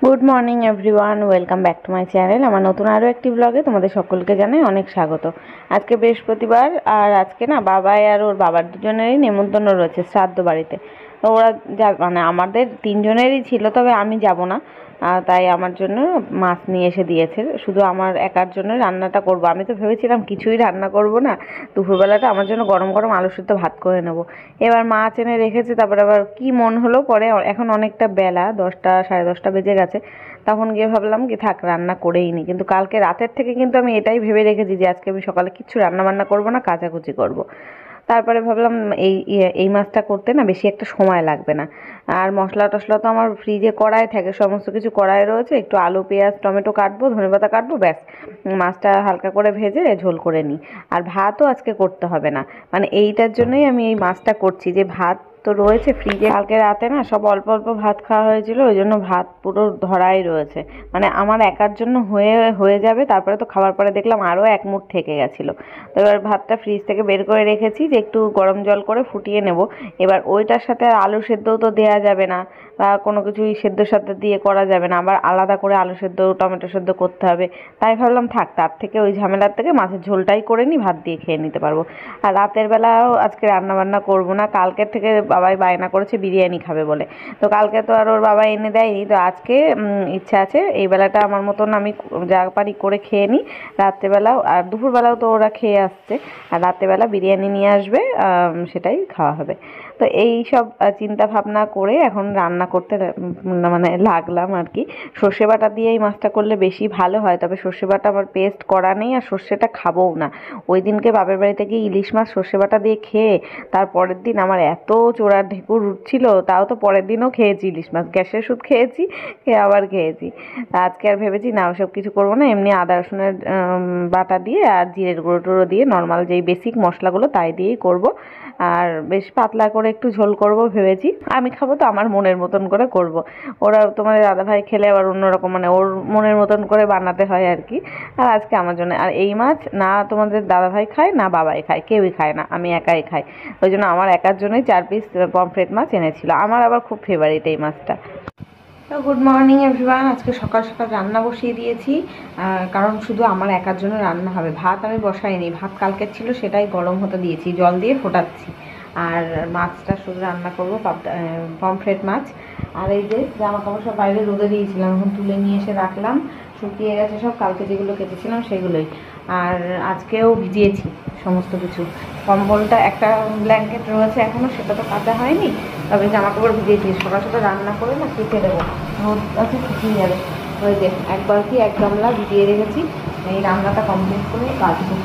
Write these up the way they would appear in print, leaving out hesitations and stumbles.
Good morning everyone, welcome back to my channel. আমার নতুন আরও একটি ব্লগে তোমাদের সকলকে জানাই অনেক স্বাগত। আজকে বৃহস্পতিবার, আর আজকে না বাবাই আর ওর বাবার দুজনেরই নেমন্তন্ন রয়েছে শ্রাদ্ধ বাড়িতে। তো ওরা মানে আমাদের তিনজনেরই ছিল, তবে আমি যাব না। তাই আমার জন্য মাছ নিয়ে এসে দিয়েছে। শুধু আমার একার জন্য রান্নাটা করব। আমি তো ভেবেছিলাম কিছুই রান্না করব না, দুপুরবেলাটা আমার জন্য গরম গরম আলু সিদ্ধ ভাত করে নেব। এবার মাছ এনে রেখেছে, তারপরে আবার কি মন হলো পরে, এখন অনেকটা বেলা, 10টা সাড়ে 10টা বেজে গেছে। তখন গিয়ে ভাবলাম কি থাক, রান্না করেই নি। কিন্তু কালকে রাতের থেকে কিন্তু আমি এটাই ভেবে রেখেছি যে আজকে আমি সকালে কিচ্ছু রান্না বান্না করবো না, কাচাকুচি করব। তারপরে ভাবলাম এই মাছটা করতে না বেশি একটা সময় লাগবে না। আর মশলা টশলা তো আমার ফ্রিজে কড়াই থাকে, সমস্ত কিছু কড়াই রয়েছে। একটু আলু পেঁয়াজ টমেটো কাটবো, ধনেপাতা কাটবো, ব্যাস মাছটা হালকা করে ভেজে ঝোল করে নিই। আর ভাতও আজকে করতে হবে না, মানে এইটার জন্যই আমি এই মাছটা করছি, যে ভাত তো রয়েছে ফ্রিজে। কালকে রাতে না সব অল্প অল্প ভাত খাওয়া হয়েছিল, ওই জন্য ভাত পুরো ধরাই রয়েছে। মানে আমার একার জন্য হয়ে যাবে। তারপরে তো খাবার পরে দেখলাম আরও এক মুঠ থেকে গেছিলো। তো এবার ভাতটা ফ্রিজ থেকে বের করে রেখেছি, যে একটু গরম জল করে ফুটিয়ে নেব। এবার ওইটার সাথে আর আলু সেদ্ধও তো দেওয়া যাবে না, বা কোনো কিছুই সেদ্ধর সাথে দিয়ে করা যাবে না, আবার আলাদা করে আলু সেদ্ধ টমেটো সেদ্ধ করতে হবে। তাই ভাবলাম থাক, তার থেকে ওই ঝামেলার থেকে মাছের ঝোলটাই করে নিই, ভাত দিয়ে খেয়ে নিতে পারবো। আর রাতের বেলাও আজকে রান্না বান্না করবো না। কালকের থেকে বাবাই বায়না করেছে বিরিয়ানি খাবে বলে, তো কালকে তো আর ওর বাবা এনে দেয়নি। তো আজকে ইচ্ছা আছে এই বেলাটা আমার মতন আমি যা পারি করে খেয়ে নিই। রাত্রেবেলাও আর দুপুরবেলাও তো ওরা খেয়ে আসছে, আর রাত্রেবেলা বিরিয়ানি নিয়ে আসবে, সেটাই খাওয়া হবে। তো এই সব চিন্তা ভাবনা করে এখন রান্না করতে মানে লাগলাম আর কি। সর্ষে বাটা দিয়ে এই মাছটা করলে বেশি ভালো হয়, তবে সর্ষে বাটা আমার পেস্ট করা নেই, আর সর্ষেটা খাবোও না। ওই দিনকে বাপের বাড়িতে গিয়ে ইলিশ মাছ সর্ষে বাটা দিয়ে খেয়ে তার পরের দিন আমার এত চোরার ঢেকুর উঠছিল, তাও তো পরের দিনও খেয়েছি ইলিশ মাছ, গ্যাসের ওষুধ খেয়েছি, খেয়ে আবার খেয়েছি। তা আজকে আর ভেবেছি না ওসব কিছু করবো না, এমনি আদা রসুনের বাটা দিয়ে আর জিরের গুঁড়ো টুড়ো দিয়ে নর্মাল যেই বেসিক মশলাগুলো তাই দিয়েই করব। আর বেশ পাতলা করে একটু ঝোল করব ভেবেছি। আমি খাবো তো আমার মনের মতন করে করব। ওরা তোমাদের দাদাভাই খেলে আবার অন্যরকম, মানে ওর মনের মতন করে বানাতে হয় আর কি। আর আজকে আমার জন্য। আর এই মাছ না তোমাদের দাদাভাই খায় না বাবাই খায়, কেউই খায় না, আমি একাই খাই। ওই জন্য আমার একার জন্যই 4 পিস পমফ্রেট মাছ এনেছিল। আমার আবার খুব ফেভারিট এই মাছটা। তো গুড মর্নিং এভরিওয়ান। আজকে সকাল সকাল রান্না বসিয়ে দিয়েছি, কারণ শুধু আমার একার জন্য রান্না হবে। ভাত আমি বসাইনি, ভাত কালকের ছিল সেটাই গরম হতে দিয়েছি, জল দিয়ে ফোটাচ্ছি। আর মাছটা শুধু রান্না করবো, পমফ্রেট মাছ। আর এই যে জামা কাপড় সব বাইরে রোদে দিয়েছিলাম, এখন তুলে নিয়ে এসে রাখলাম, শুকিয়ে গেছে সব। কালকে যেগুলো কেটেছিলাম সেগুলোই, আর আজকেও ভিজিয়েছি সমস্ত কিছু। কম্বলটা একটা ব্ল্যাঙ্কেট রয়েছে এখনও, সেটা তো কাচা হয়নি, তবে জামা কাপড় ভিজিয়েছি। সকাল সকাল রান্না করে না কেটে দেবো, রোদ আছে শুকিয়ে যাবে। ওই যে এক বালতি এক গামলা ভিজিয়ে রেখেছি, এই রান্নাটা কমপ্লিট করে কাচবো।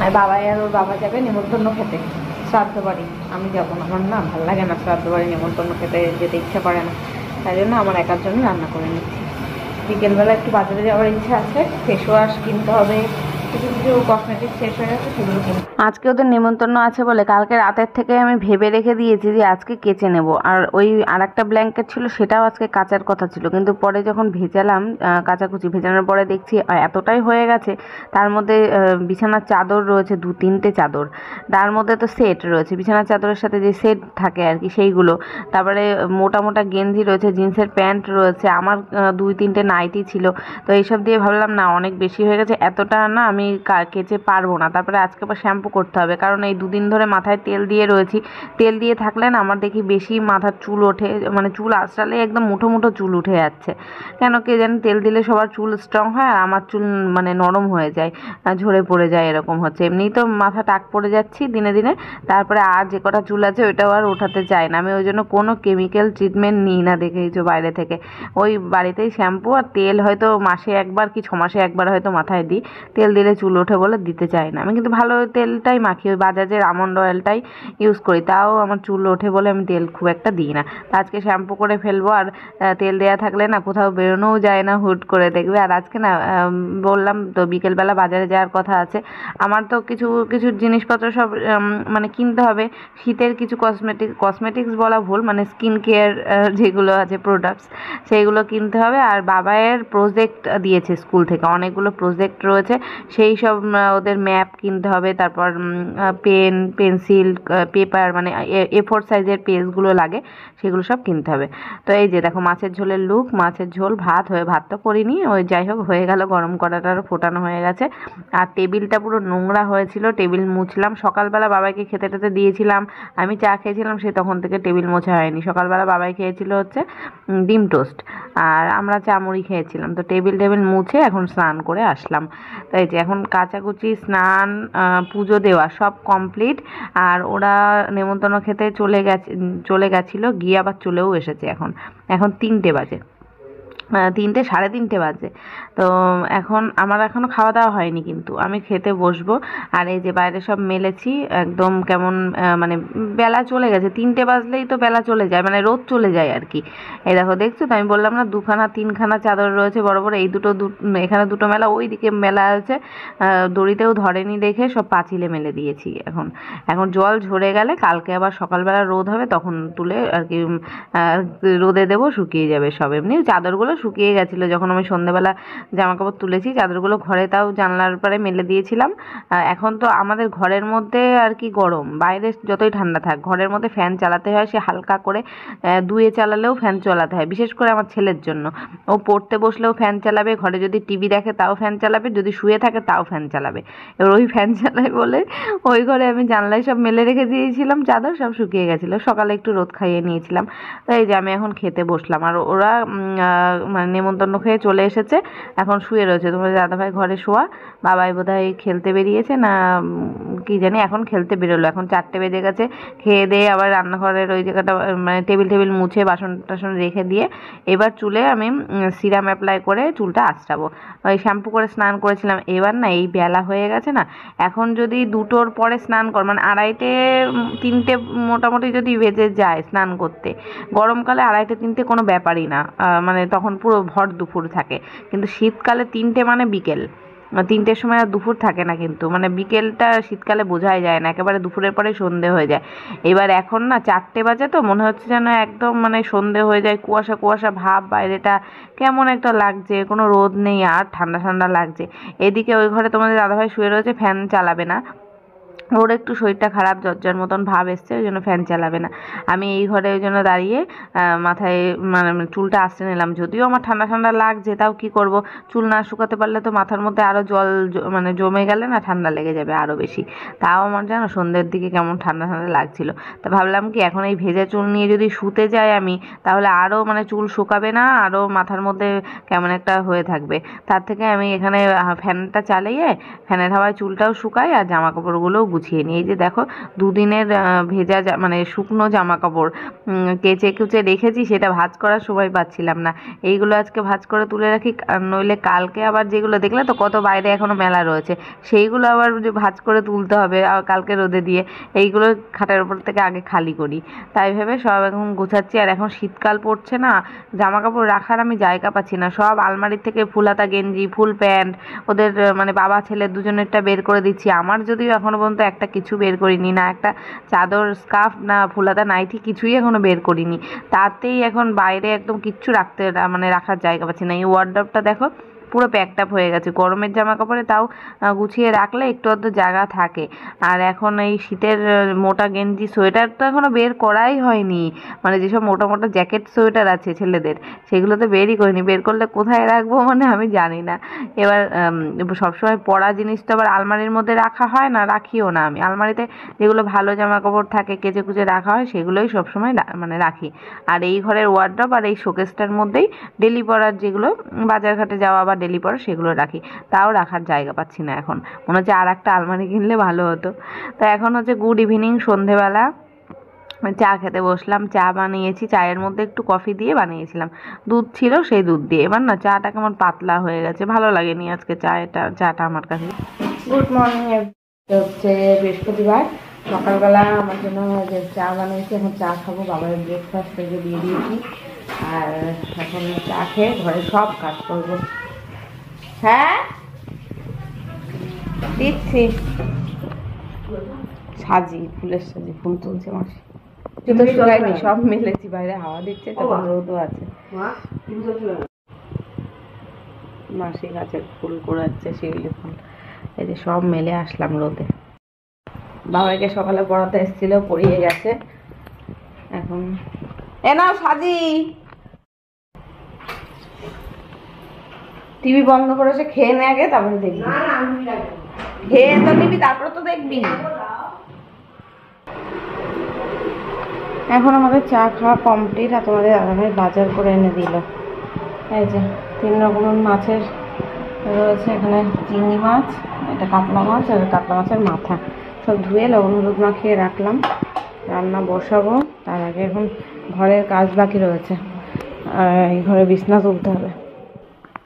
আর বাবাই আর ওর বাবা যাবে নেমন্তন্ন খেতে শ্রাদ্ধ বাড়ি। আমি যাবো না, আমার না ভালো লাগে না শ্রাদ্ধ বাড়ি নেমন্তন্ন খেতে যেতে ইচ্ছা করে না, তাই জন্য আমার একার জন্য রান্না করে নিচ্ছি। বিকেলবেলা একটু বাজারে যাওয়ার ইচ্ছা আছে, ফেস ওয়াশ কিনতে হবে, কিছু কিছু কসমেটিক্স শেষ হয়ে গেছে, সেগুলো কিনতে। আজকে ওদের নেমন্তন্ন আছে বলে কালকে রাতের থেকে আমি ভেবে রেখে দিয়েছি যে আজকে কেচে নেব। আর ওই আর একটা ব্ল্যাঙ্কেট ছিল, সেটাও আজকে কাচার কথা ছিল, কিন্তু পরে যখন ভেজালাম, কাচাকুচি ভেজানোর পরে দেখছি এতটাই হয়ে গেছে। তার মধ্যে বিছানার চাদর রয়েছে 2-3টে চাদর, তার মধ্যে তো সেট রয়েছে, বিছানার চাদরের সাথে যে সেট থাকে আর কি সেইগুলো। তারপরে মোটা মোটা গেঞ্জি রয়েছে, জিন্সের প্যান্ট রয়েছে, আমার 2-3টে নাইটি ছিল। তো এইসব দিয়ে ভাবলাম না অনেক বেশি হয়ে গেছে, এতটা না আমি কেচে পারবো না। তারপরে আজকে আবার শ্যাম্পু করতে হবে, কারণ এই 2 দিন ধরে মাথায় তেল দিয়ে রয়েছি। তেল দিয়ে থাকলে না আমার দেখি বেশি মাথার চুল ওঠে, মানে চুল আঁচড়ালে একদম মুঠো মুঠো চুল উঠে যাচ্ছে। কেন কে জানি, তেল দিলে সবার চুল স্ট্রং হয় আর আমার চুল মানে নরম হয়ে যায়, ঝরে পড়ে যায়, এরকম হচ্ছে। এমনিই তো মাথা টাক পড়ে যাচ্ছি দিনে দিনে, তারপরে আর যে কটা চুল আছে ওইটাও আর ওঠাতে চাই না আমি। ওই জন্য কোনো কেমিক্যাল ট্রিটমেন্ট নিই না, দেখেইছো বাইরে থেকে। ওই বাড়িতেই শ্যাম্পু আর তেল হয়তো মাসে একবার কি 6 মাসে একবার হয়তো মাথায় দিই। তেল দিলে চুল ওঠে বলে দিতে চাই না আমি, কিন্তু ভালো তেলটাই মাখি, ওই বাজাজের আমন্ড অয়েলটাই ইউজ করি, তাও আমার চুল ওঠে বলে আমি তেল খুব একটা দিই না। তা আজকে শ্যাম্পু করে ফেলবো। আর তেল দেওয়া থাকলে না কোথাও বেরোনোও যায় না হুট করে, দেখবে। আর আজকে না বললাম তো বিকেলবেলা বাজারে যাওয়ার কথা আছে। আমার তো কিছু কিছু জিনিসপত্র সব মানে কিনতে হবে। শীতের কিছু কসমেটিক্স বলা ভুল, মানে স্কিন কেয়ার যেগুলো আছে প্রোডাক্টস, সেইগুলো কিনতে হবে। আর বাবায়ের প্রজেক্ট দিয়েছে স্কুল থেকে, অনেকগুলো প্রজেক্ট রয়েছে, সেই সব ওদের ম্যাপ কিনতে হবে, তারপর পেন, পেন্সিল, পেপার, মানে A4 সাইজের পেজগুলো লাগে, সেগুলো সব কিনতে হবে। তো এই যে দেখো মাছের ঝোলের লুক, মাছের ঝোল, ভাত তো করিনি, ওই যাই হোক হয়ে গেল, গরম কড়াটারও ফোটানো হয়ে গেছে। আর টেবিলটা পুরো নোংরা হয়েছিল, টেবিল মুছলাম। সকালবেলা বাবাইকে খেতে টেতে দিয়েছিলাম, আমি চা খেয়েছিলাম, সে তখন থেকে টেবিল মোছা হয়নি। সকালবেলা বাবাই খেয়েছিল হচ্ছে ডিম টোস্ট, আর আমরা চা মুড়ি খেয়েছিলাম। তো টেবিল মুছে এখন স্নান করে আসলাম। তো এই যে এখন কাচাকুচি, স্নান, পুজো দেওয়া সব কমপ্লিট। আর ওরা নেমন্তন্ন খেতে চলে গেছিলো, গিয়ে আবার চলেও এসেছে। এখন 3টে বাজে, 3টে, সাড়ে 3টে বাজে। তো আমার এখনও খাওয়া দাওয়া হয়নি, কিন্তু আমি খেতে বসবো। আর এই যে বাইরে সব মেলেছি, একদম কেমন মানে বেলা চলে গেছে, 3টে বাজলেই তো বেলা চলে যায়, মানে রোদ চলে যায় আর কি। এই দেখো, দেখছো তো, আমি বললাম না 2-3খানা চাদর রয়েছে বড় বড়, এই এখানে 2টো মেলা, ওই দিকে মেলা আছে, দড়িতেও ধরেনি দেখে সব পাঁচিলে মেলে দিয়েছি। এখন জল ঝরে গেলে কালকে আবার সকালবেলা রোদ হবে, তখন তুলে আর কি রোদে দেবো, শুকিয়ে যাবে সব। এমনি চাদরগুলো শুকিয়ে গেছিলো যখন আমি সন্ধ্যেবেলা জামা কাপড় তুলেছি, চাদরগুলো ঘরে তাও জানলার পারে মেলে দিয়েছিলাম। এখন তো আমাদের ঘরের মধ্যে আর কি গরম, বাইরে যতই ঠান্ডা থাক, ঘরের মধ্যে ফ্যান চালাতে হয়, সে হালকা করে 2-এ চালালেও ফ্যান চালাতে হয়, বিশেষ করে আমার ছেলের জন্য। ও পড়তে বসলেও ফ্যান চালাবে, ঘরে যদি টিভি দেখে তাও ফ্যান চালাবে, যদি শুয়ে থাকে তাও ফ্যান চালাবে। এবার ওই ফ্যান চালায় বলে ওই ঘরে আমি জানলায় সব মেলে রেখে দিয়েছিলাম, চাদর সব শুকিয়ে গেছিলো, সকালে একটু রোদ খাইয়ে নিয়েছিলাম। তো এই যে আমি এখন খেতে বসলাম, আর ওরা মানে নেমন্তন্ন খেয়ে চলে এসেছে, এখন শুয়ে রয়েছে। তোমাদের দাদাভাই ঘরে শোয়া, বাবাই বোধহয় খেলতে বেরিয়েছে না কি জানি, এখন খেলতে বেরোলো। এখন 4টে বেজে গেছে, খেয়ে দিয়ে আবার রান্নাঘরের ওই জায়গাটা মানে টেবিল মুছে বাসন টাসন রেখে দিয়ে এবার চুলে আমি সিরাম অ্যাপ্লাই করে চুলটা আঁচড়াবো। ওই শ্যাম্পু করে স্নান করেছিলাম, এবার না এই বেলা হয়ে গেছে না, এখন যদি 2টোর পরে স্নান কর, মানে 2:30, 3টে মোটামুটি যদি বেজে যায় স্নান করতে, গরমকালে 2:30, 3টে কোনো ব্যাপারই না, মানে তখন পুরো ভর দুপুর থাকে। কিন্তু শীতকালে 3টে মানে বিকেল, 3টের সময় আর দুপুর থাকে না, কিন্তু মানে বিকেলটা শীতকালে বোঝাই যায় না, একেবারে দুপুরের পরে সন্ধে হয়ে যায়। এবার এখন না 4টে বাজে, তো মনে হচ্ছে যেন একদম মানে সন্ধে হয়ে যায়, কুয়াশা কুয়াশা ভাব, বাইরেটা কেমন একটা লাগছে, কোনো রোদ নেই, আর ঠান্ডা ঠান্ডা লাগছে। এদিকে ওই ঘরে তোমাদের দাদাভাই শুয়ে রয়েছে, ফ্যান চালাবে না, ওর একটু শরীরটা খারাপ, জ্বর মতন ভাব এসছে, ওই জন্য ফ্যান চালাবে না। আমি এই ঘরে ওই জন্য দাঁড়িয়ে মাথায় মানে চুলটা আঁচড়ে নিলাম। যদিও আমার ঠান্ডা ঠান্ডা লাগছে, তাও কি করব, চুল না শুকাতে পারলে তো মাথার মধ্যে আরও জল মানে জমে গেলে না ঠান্ডা লেগে যাবে আরও বেশি। তাও আমার জানো সন্ধ্যের দিকে কেমন ঠান্ডা ঠান্ডা লাগছিল। তা ভাবলাম কি এখন এই ভেজা চুল নিয়ে যদি শুতে যাই আমি, তাহলে আরও মানে চুল শুকাবে না, আরও মাথার মধ্যে কেমন একটা হয়ে থাকবে। তার থেকে আমি এখানে ফ্যানটা চালিয়ে ফ্যানের হাওয়ায় চুলটাও শুকাই, আর জামা কাপড়গুলোও গুছিয়ে নিই। এই যে দেখো, 2 দিনের ভেজা মানে শুকনো জামা কাপড় কেচে কুচে রেখেছি, সেটা ভাঁজ করার সময় পাচ্ছিলাম না। এইগুলো আজকে ভাঁজ করে তুলে রাখি, নইলে কালকে আবার যেগুলো দেখলে তো কত বাইরে এখনো মেলা রয়েছে, সেইগুলো আবার যে ভাঁজ করে তুলতে হবে আর কালকে রোদে দিয়ে, এইগুলো খাটের উপর থেকে আগে খালি করি। তাই ভেবে সব এখন গোছাচ্ছি। আর এখন শীতকাল পড়ছে না, জামা কাপড় রাখার আমি জায়গা পাচ্ছি না, সব আলমারির থেকে ফুলহাতা গেঞ্জি, ফুল প্যান্ট, ওদের মানে বাবা ছেলে দুজনেরটা বের করে দিচ্ছি। আমার যদিও এখনো পর্যন্ত একটা কিছু বের করিনি, না একটা চাদর, স্কার্ফ, না ফুলহাতা নাইটি, কিছুই এখনো বের করিনি। তাতেই এখন বাইরে একদম কিচ্ছু মানে রাখার জায়গা পাচ্ছি না। এই ওয়ার্ডরোবটা দেখো পুরো প্যাকড আপ হয়ে গেছে, গরমের জামা কাপড়ে তাও গুছিয়ে রাখলে একটু আধটু জায়গা থাকে। আর এখন এই শীতের মোটা গেঞ্জি, সোয়েটার তো এখনও বের করাই হয়নি, মানে যেসব মোটা মোটা জ্যাকেট সোয়েটার আছে ছেলেদের, সেগুলো তো বেরই করিনি। বের করলে কোথায় রাখবো মানে আমি জানি না। এবার সবসময় পরা জিনিস তো আবার আলমারির মধ্যে রাখা হয় না, রাখিও না আমি। আলমারিতে যেগুলো ভালো জামা কাপড় থাকে কেচে কুচে রাখা হয়, সেগুলোই সবসময় মানে রাখি। আর এই ঘরের ওয়ার্ডরোব আর এই শোকেসটার মধ্যেই ডেলি পরার যেগুলো বাজারঘাটে যাওয়া বা ডেলি পরা, সেগুলো রাখি। তাও রাখার জায়গা পাচ্ছি না, এখন মনে হচ্ছে আর একটা আলমারি কিনলে ভালো হতো। তো এখন হচ্ছে গুড ইভিনিং, সন্ধেবেলা চা খেতে বসলাম। চা বানিয়েছি, চায়ের মধ্যে একটু কফি দিয়ে বানিয়েছিলাম, দুধ ছিল সেই দুধ দিয়ে। এবার না চাটা কেমন পাতলা হয়ে গেছে, ভালো লাগেনি আজকে চাটা আমার কাছে। গুড মর্নিং, হচ্ছে বৃহস্পতিবার, সকালবেলা আমার জন্য যে চা বানিয়েছি, এখন চা খাবো। বাবার ব্রেকফাস্ট থেকে দিয়ে দিয়েছি, আর এখন চা খেয়ে ঘরে সব কাজ করবো। হ্যাঁ দিচ্ছি, ফুলের সাজি, ফুল তুলছে মাসি, জুতো শুকায়নি, সব মেলেছি, বাইরে হাওয়া দিচ্ছে, তখন রোদও আছে। মাসি গাছের ফুল কুড়াচ্ছে, শিউলি ফুল। এই যে সব মেলে আসলাম রোদে। বাবাইকে সকালে পড়াতে এসেছিল, পড়িয়ে গেছে। এখন এ নাও সাজি, টিভি বন্ধ করেছে, খেয়ে নে আগে তারপরে দেখবি। খেয়ে তো নিবি তারপরে তো দেখবি। এখন আমাদের চা খাওয়া কমপ্লিট, আর তোমাদের দাদাভাই বাজার করে এনে দিল। এই যে 3 রকমের মাছের রয়েছে এখানে, চিংড়ি মাছ, এটা কাতলা মাছ, আর কাতলা মাছের মাথা সব ধুয়ে লবণ হলুদ মাখিয়ে রাখলাম। রান্না বসাবো, তার আগে এখন ঘরের কাজ বাকি রয়েছে, আর এই ঘরে বিছনা তুলতে হবে।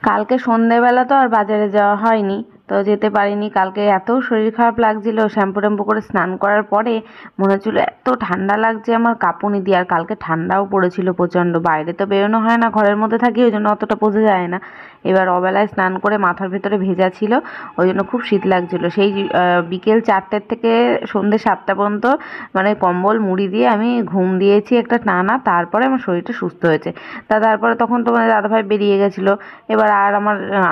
কালকে সন্ধেবেলা তো আর বাজারে যাওয়া হয়নি, তো যেতে পারিনি। কালকে এত শরীর খারাপ লাগছিল, শ্যাম্পু ট্যাম্পু করে স্নান করার পরে মনে হচ্ছিল এত ঠান্ডা লাগছে, আমার কাঁপুনি দিয়ে। আর কালকে ঠান্ডাও পড়েছিল প্রচণ্ড, বাইরে তো বেরোনো হয় না, ঘরের মধ্যে থাকি, ওই জন্য অতটা বোঝা যায় না। এবার অবেলায় স্নান করে মাথার ভেতরে ভেজা ছিল, ওই জন্য খুব শীত লাগছিল। সেই বিকেল 4টের থেকে সন্ধ্যে 7টা পর্যন্ত মানে কম্বল মুড়ি দিয়ে আমি ঘুম দিয়েছি একটা টানা, তারপরে আমার শরীরটা সুস্থ হয়েছে। তারপরে তখন তো মানে দাদাভাই বেরিয়ে গেছিলো। এবার আর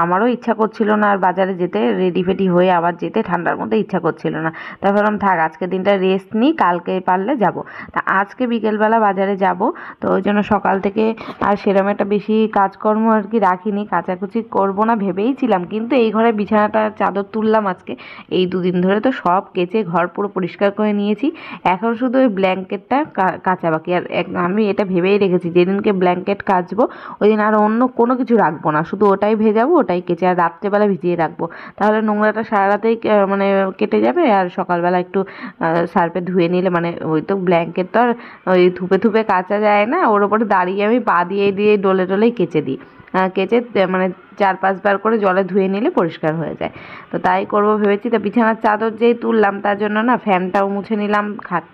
আমারও ইচ্ছা করছিল না আর বাজারে যেতে, রেডি ফেডি হয়ে আবার যেতে ঠান্ডার মধ্যে ইচ্ছা করছিল না। তাই ভাবলাম থাক আজকে দিনটা রেস্ট নিই, কালকে পারলে যাব। তা আজকে বিকেলবেলা বাজারে যাব, তো ওই জন্য সকাল থেকে আর সেরকম একটা বেশি কাজকর্ম আর কি রাখিনি, কাচাকুচি করব না ভেবেইছিলাম, কিন্তু এই ঘরে বিছানাটা চাদর তুললাম আজকে। এই 2 দিন ধরে তো সব কেচে ঘর পুরো পরিষ্কার করে নিয়েছি, এখন শুধু ওই ব্ল্যাঙ্কেটটা কাচা বাকি। আর আমি এটা ভেবেই রেখেছি যেদিনকে ব্ল্যাঙ্কেট কাচবো ওই দিন আর অন্য কোনো কিছু রাখবো না, শুধু ওটাই ভেজাবো, ওটাই কেচে আর রাত্রেবেলা ভিজিয়ে রাখবো। তাহলে নোংরাটা সারা রাতেই মানে কেটে যাবে, আর সকালবেলা একটু সার্ফে ধুয়ে নিলে, মানে ওই তো ব্ল্যাঙ্কেট তো আর ওই থুপে থুপে কাচা যায় না, ওর ওপরে দাঁড়িয়ে আমি পা দিয়ে দিয়ে ডলে ডলেই কেচে দিই। কেচে মানে 4-5 বার করে জলে ধুয়ে নিলে পরিষ্কার হয়ে যায়। তো তাই করবো ভেবেছি। তো বিছানার চাদর যেই তুললাম তার জন্য না ফ্যানটাও মুছে নিলাম, খাট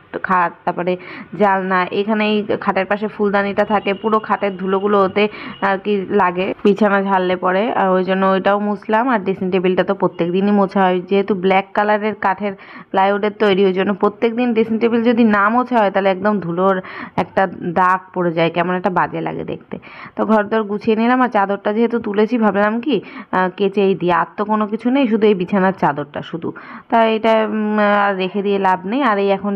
তারপরে জালনা, এখানে এই খাটের পাশে ফুলদানিটা থাকে, পুরো খাটের ধুলোগুলো ওতে আর কি লাগে বিছানা ঝাড়লে পরে, আর ওই জন্য ওইটাও মুছলাম। আর ড্রেসিং টেবিলটা তো প্রত্যেক দিনই মোছা হয়, যেহেতু ব্ল্যাক কালারের কাঠের প্লাইউডের তৈরি, ওই জন্য প্রত্যেক দিন ড্রেসিং টেবিল যদি না মোছা হয় তাহলে একদম ধুলোর একটা দাগ পড়ে যায়, কেমন একটা বাজে লাগে দেখতে। তো ঘরদোর গুছিয়ে নিলাম, আর চাদরটা যেহেতু তুলেছি ভাবলাম কি কেচেই দিই, আর তো কোনো কিছু নেই, শুধু এই বিছানার চাদরটা শুধু। তা এটা আর রেখে দিয়ে লাভ নেই। আর এই এখন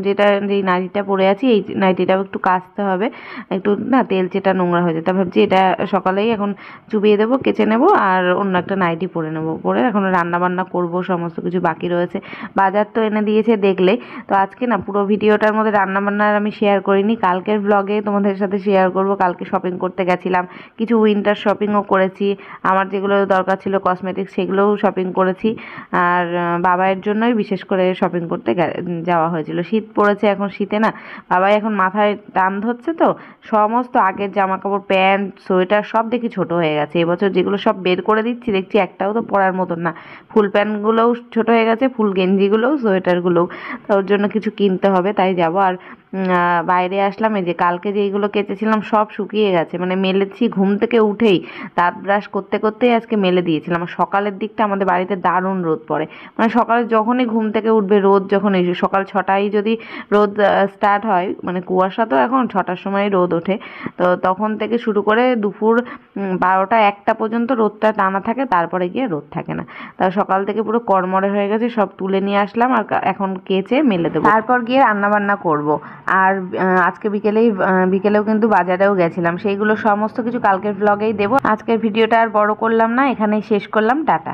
যেই নাইটিটা পরে আছি, এই নাইটিটাও একটু কাচতে হবে, একটু না তেলচেটা নোংরা হয়ে যেতে। ভাবছি এটা সকালেই এখন চুবিয়ে দেবো, কেচে নেবো, আর অন্য একটা নাইটি পরে নেবো, পরে এখন রান্না বান্না করবো, সমস্ত কিছু বাকি রয়েছে। বাজার তো এনে দিয়েছে দেখলে। তো আজকে না পুরো ভিডিওটার মধ্যে রান্না বান্নার আমি শেয়ার করিনি, কালকের ব্লগে তোমাদের সাথে শেয়ার করব। কালকে শপিং করতে গেছিলাম, কিছু উইন্টার শপিংও করেছি, আমার যেগুলো দরকার ছিল কসমেটিক্স সেগুলোও শপিং করেছি। আর বাবাইয়ের জন্যই বিশেষ করে শপিং করতে যাওয়া হয়েছিল। শীত পড়েছে, এখন শীতে না বাবাই এখন মাথায় টান ধরছে, তো সমস্ত আগের জামা কাপড় প্যান্ট সোয়েটার সব দেখি ছোট হয়ে গেছে। এবছর যেগুলো সব বের করে দিচ্ছি দেখছি একটাও তো পরার মতন না, ফুল প্যান্টগুলোও ছোট হয়ে গেছে, ফুল গেঞ্জিগুলোও, সোয়েটারগুলোও। তো ওর জন্য কিছু কিনতে হবে, তাই যাব। আর বাইরে আসলাম, এই যে কালকে যেইগুলো কেচেছিলাম সব শুকিয়ে গেছে, মানে মেলেছি ঘুম থেকে উঠেই, দাঁত ব্রাশ করতে করতেই আজকে মেলে দিয়েছিলাম। আর সকালের দিকটা আমাদের বাড়িতে দারুণ রোদ পড়ে, মানে সকালে যখনই ঘুম থেকে উঠবে রোদ, যখন এই সকাল 6টায় যদি রোদ স্টার্ট হয়, মানে কুয়াশা তো এখন 6টার সময় রোদ ওঠে, তো তখন থেকে শুরু করে দুপুর 12টা 1টা পর্যন্ত রোদটা টানা থাকে, তারপরে গিয়ে রোদ থাকে না। তা সকাল থেকে পুরো কড়মড়ে হয়ে গেছে, সব তুলে নিয়ে আসলাম, আর এখন কেচে মেলে দেবো, তারপর গিয়ে রান্না বান্না করব। আর আজকে বিকেলেও কিন্তু বাজারেও গেছিলাম, সেইগুলো সমস্ত কিছু কালকের ব্লগেই দেবো। আজকের ভিডিওটা আর বড় করলাম না, এখানেই শেষ করলাম, টাটা।